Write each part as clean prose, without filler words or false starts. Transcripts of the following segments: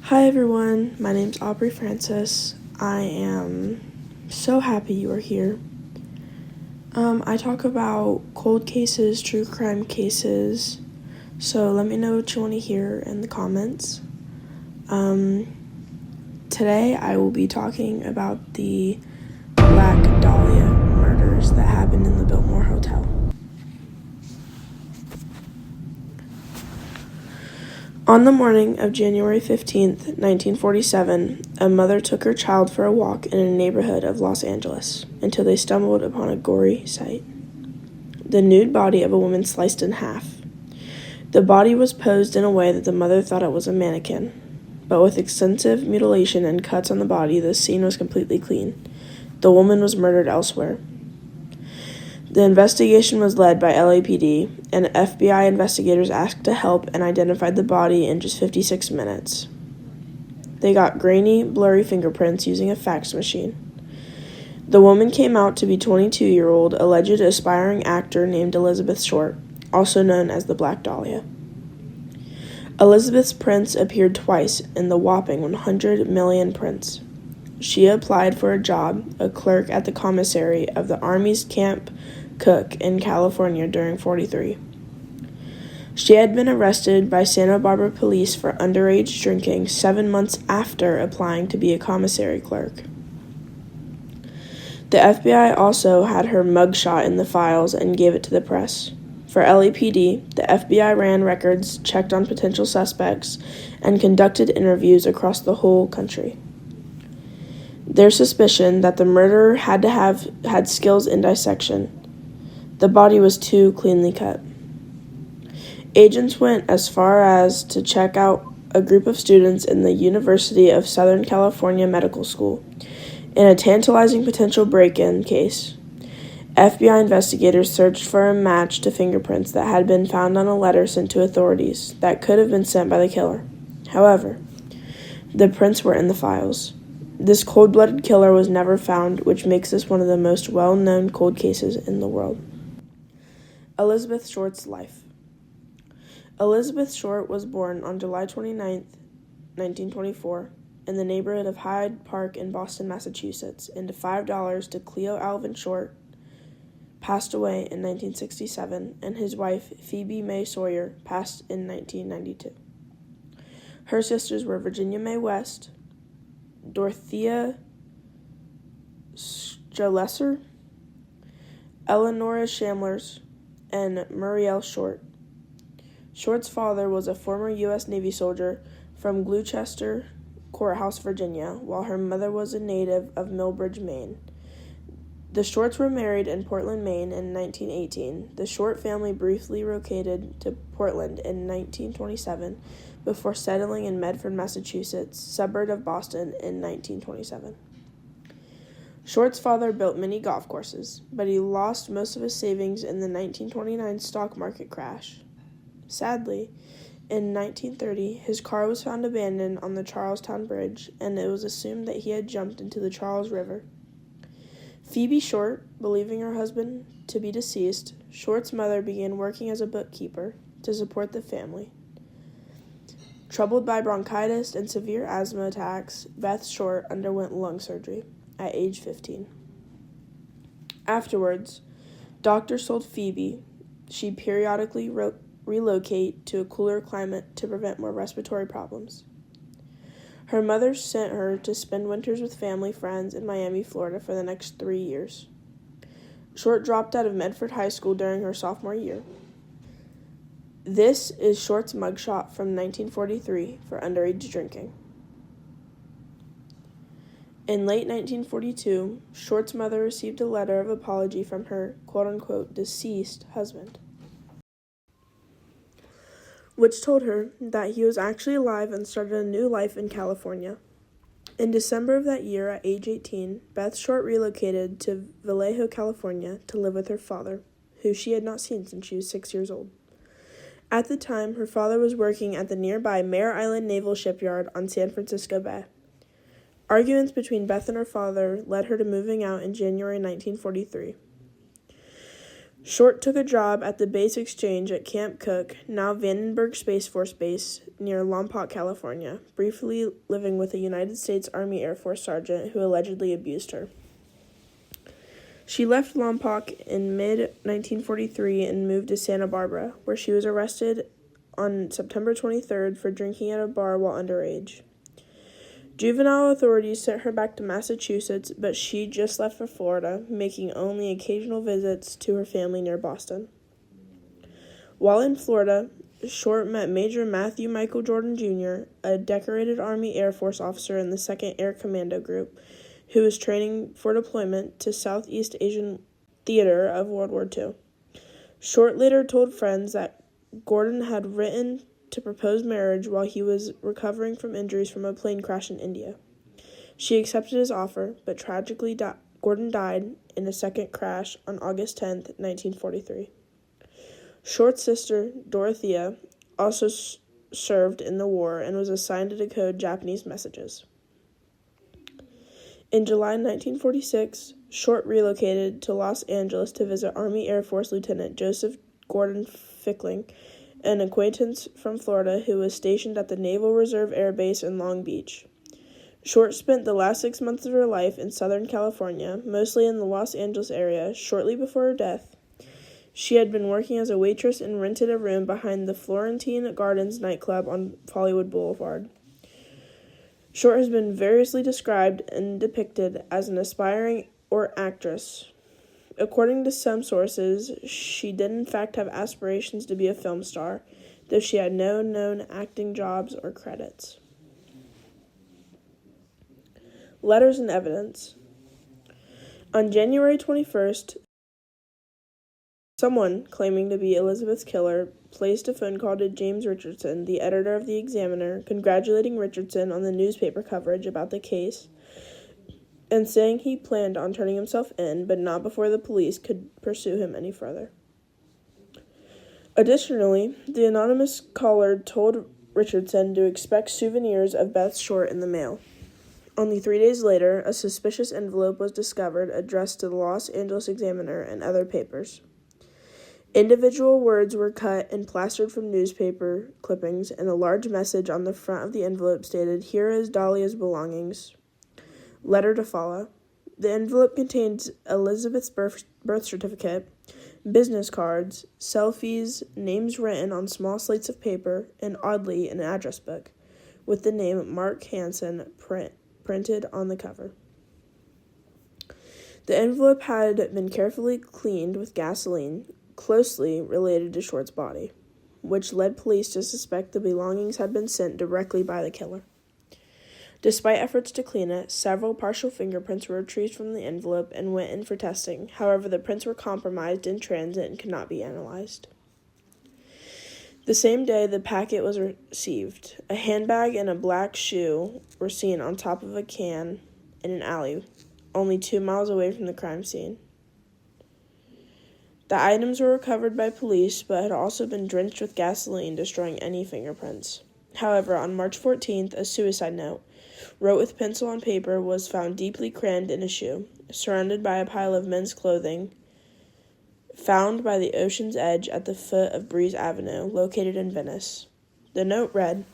Hi everyone, my name's Aubrey Francis. I am so happy you are here. I talk about cold cases, true crime cases, so let me know what you want to hear in the comments. Today I will be talking about the Black Dahlia murders that happened in the Biltmore Hotel. On the morning of January 15th, 1947, a mother took her child for a walk in a neighborhood of Los Angeles until they stumbled upon a gory sight. The nude body of a woman sliced in half. The body was posed in a way that the mother thought it was a mannequin, but with extensive mutilation and cuts on the body, the scene was completely clean. The woman was murdered elsewhere. The investigation was led by LAPD, and FBI investigators asked to help and identified the body in just 56 minutes. They got grainy, blurry fingerprints using a fax machine. The woman came out to be 22-year-old alleged aspiring actor named Elizabeth Short, also known as the Black Dahlia. Elizabeth's prints appeared twice in the whopping 100 million prints. She applied for a job, a clerk at the commissary of the Army's Camp Cook in California during '43. She had been arrested by Santa Barbara police for underage drinking 7 months after applying to be a commissary clerk. The FBI also had her mugshot in the files and gave it to the press. For LAPD, the FBI ran records, checked on potential suspects, and conducted interviews across the whole country. Their suspicion that the murderer had to have had skills in dissection. The body was too cleanly cut. Agents went as far as to check out a group of students in the University of Southern California Medical School in a tantalizing potential break-in case. FBI investigators searched for a match to fingerprints that had been found on a letter sent to authorities that could have been sent by the killer. However, the prints were in the files. This cold-blooded killer was never found, which makes this one of the most well-known cold cases in the world. Elizabeth Short's life. Elizabeth Short was born on July 29, 1924, in the neighborhood of Hyde Park in Boston, Massachusetts, into $5 to Cleo Alvin Short, passed away in 1967, and his wife, Phoebe May Sawyer, passed in 1992. Her sisters were Virginia May West, Dorothea Strelesser, Eleanora Shamlers, and Muriel Short. Short's father was a former U.S. Navy soldier from Gloucester Courthouse, Virginia, while her mother was a native of Millbridge, Maine. The Shorts were married in Portland, Maine in 1918. The Short family briefly relocated to Portland in 1927 before settling in Medford, Massachusetts, suburb of Boston, in 1927. Short's father built many golf courses, but he lost most of his savings in the 1929 stock market crash. Sadly, in 1930, his car was found abandoned on the Charlestown Bridge, and it was assumed that he had jumped into the Charles River. Phoebe Short, believing her husband to be deceased, Short's mother began working as a bookkeeper to support the family. Troubled by bronchitis and severe asthma attacks, Beth Short underwent lung surgery at age 15. Afterwards, doctors told Phoebe she periodically relocate to a cooler climate to prevent more respiratory problems. Her mother sent her to spend winters with family friends in Miami, Florida for the next 3 years. Short dropped out of Medford High School during her sophomore year. This is Short's mugshot from 1943 for underage drinking. In late 1942, Short's mother received a letter of apology from her quote-unquote deceased husband, which told her that he was actually alive and started a new life in California. In December of that year, at age 18, Beth Short relocated to Vallejo, California to live with her father, who she had not seen since she was 6 years old. At the time, her father was working at the nearby Mare Island Naval Shipyard on San Francisco Bay. Arguments between Beth and her father led her to moving out in January 1943. Short took a job at the base exchange at Camp Cook, now Vandenberg Space Force Base, near Lompoc, California, briefly living with a United States Army Air Force sergeant who allegedly abused her. She left Lompoc in mid-1943 and moved to Santa Barbara, where she was arrested on September 23rd for drinking at a bar while underage. Juvenile authorities sent her back to Massachusetts, but she just left for Florida, making only occasional visits to her family near Boston. While in Florida, Short met Major Matthew Michael Jordan Jr., a decorated Army Air Force officer in the 2nd Air Commando Group, who was training for deployment to Southeast Asian theater of World War II. Short later told friends that Gordon had written to propose marriage while he was recovering from injuries from a plane crash in India. She accepted his offer, but tragically Gordon died in a second crash on August 10, 1943. Short's sister, Dorothea, also served in the war and was assigned to decode Japanese messages. In July 1946, Short relocated to Los Angeles to visit Army Air Force Lieutenant Joseph Gordon Fickling, an acquaintance from Florida who was stationed at the Naval Reserve Air Base in Long Beach. Short spent the last 6 months of her life in Southern California, mostly in the Los Angeles area. Shortly before her death, she had been working as a waitress and rented a room behind the Florentine Gardens nightclub on Hollywood Boulevard. Short has been variously described and depicted as an aspiring actress. According to some sources, she did in fact have aspirations to be a film star, though she had no known acting jobs or credits. Letters and evidence. On January 21st, someone claiming to be Elizabeth's killer placed a phone call to James Richardson, the editor of the Examiner, congratulating Richardson on the newspaper coverage about the case and saying he planned on turning himself in, but not before the police could pursue him any further. Additionally, the anonymous caller told Richardson to expect souvenirs of Beth Short in the mail. Only 3 days later, a suspicious envelope was discovered addressed to the Los Angeles Examiner and other papers. Individual words were cut and plastered from newspaper clippings, and a large message on the front of the envelope stated, "Here is Dahlia's belongings. Letter to follow." The envelope contained Elizabeth's birth certificate, business cards, selfies, names written on small slates of paper, and oddly, an address book, with the name Mark Hansen printed on the cover. The envelope had been carefully cleaned with gasoline, closely related to Short's body, which led police to suspect the belongings had been sent directly by the killer. Despite efforts to clean it, several partial fingerprints were retrieved from the envelope and went in for testing. However, the prints were compromised in transit and could not be analyzed. The same day the packet was received, a handbag and a black shoe were seen on top of a can in an alley, only 2 miles away from the crime scene. The items were recovered by police, but had also been drenched with gasoline, destroying any fingerprints. However, on March 14th, a suicide note, wrote with pencil on paper, was found deeply crammed in a shoe, surrounded by a pile of men's clothing, found by the ocean's edge at the foot of Breeze Avenue, located in Venice. The note read,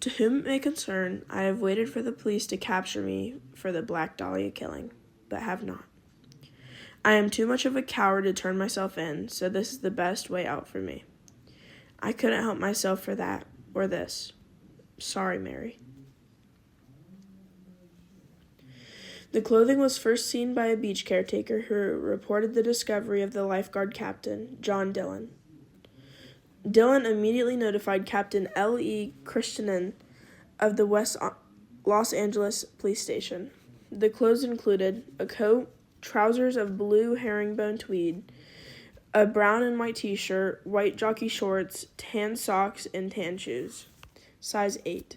"To whom it may concern, I have waited for the police to capture me for the Black Dahlia killing, but have not. I am too much of a coward to turn myself in, so this is the best way out for me. I couldn't help myself for that, or this. Sorry, Mary." The clothing was first seen by a beach caretaker who reported the discovery of the lifeguard captain, John Dillon. Dillon immediately notified Captain L.E. Christianen of the West Los Angeles police station. The clothes included a coat, trousers of blue herringbone tweed, a brown and white t-shirt, white jockey shorts, tan socks, and tan shoes. Size 8.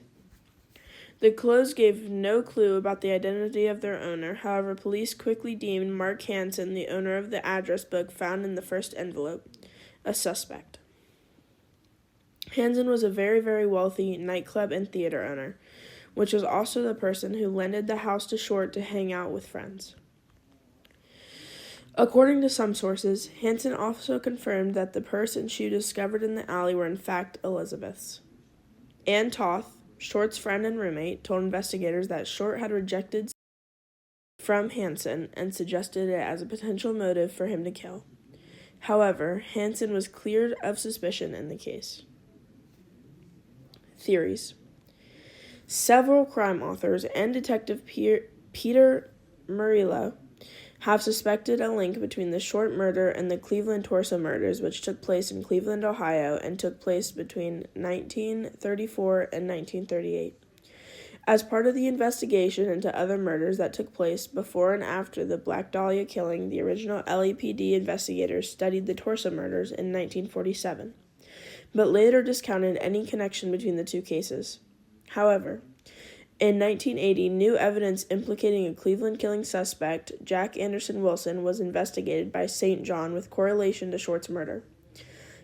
The clothes gave no clue about the identity of their owner. However, police quickly deemed Mark Hansen, the owner of the address book found in the first envelope, a suspect. Hansen was a very, very wealthy nightclub and theater owner, which was also the person who lended the house to Short to hang out with friends. According to some sources, Hansen also confirmed that the purse and shoe discovered in the alley were in fact Elizabeth's. Ann Toth, Short's friend and roommate, told investigators that Short had rejected from Hansen and suggested it as a potential motive for him to kill. However, Hansen was cleared of suspicion in the case. Theories. Several crime authors and Detective Peter Murillo have suspected a link between the Short murder and the Cleveland Torso murders, which took place in Cleveland, Ohio, and took place between 1934 and 1938. As part of the investigation into other murders that took place before and after the Black Dahlia killing, the original LAPD investigators studied the Torso murders in 1947, but later discounted any connection between the two cases. However, in 1980, new evidence implicating a Cleveland killing suspect, Jack Anderson Wilson, was investigated by St. John with correlation to Short's murder.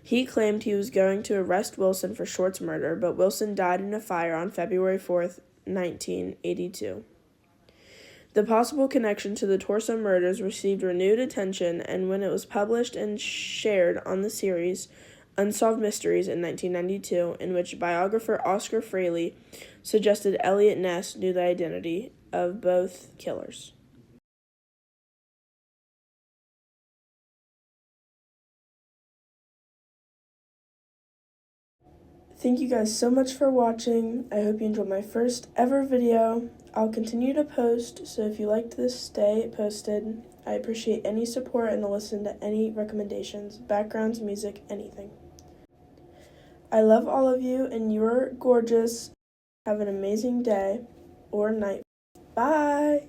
He claimed he was going to arrest Wilson for Short's murder, but Wilson died in a fire on February 4th, 1982. The possible connection to the Torso murders received renewed attention, and when it was published and shared on the series Unsolved Mysteries in 1992, in which biographer Oscar Fraley suggested Eliot Ness knew the identity of both killers. Thank you guys so much for watching. I hope you enjoyed my first ever video. I'll continue to post, so if you liked this, stay posted. I appreciate any support and to listen to any recommendations, backgrounds, music, anything. I love all of you, and you're gorgeous. Have an amazing day or night. Bye!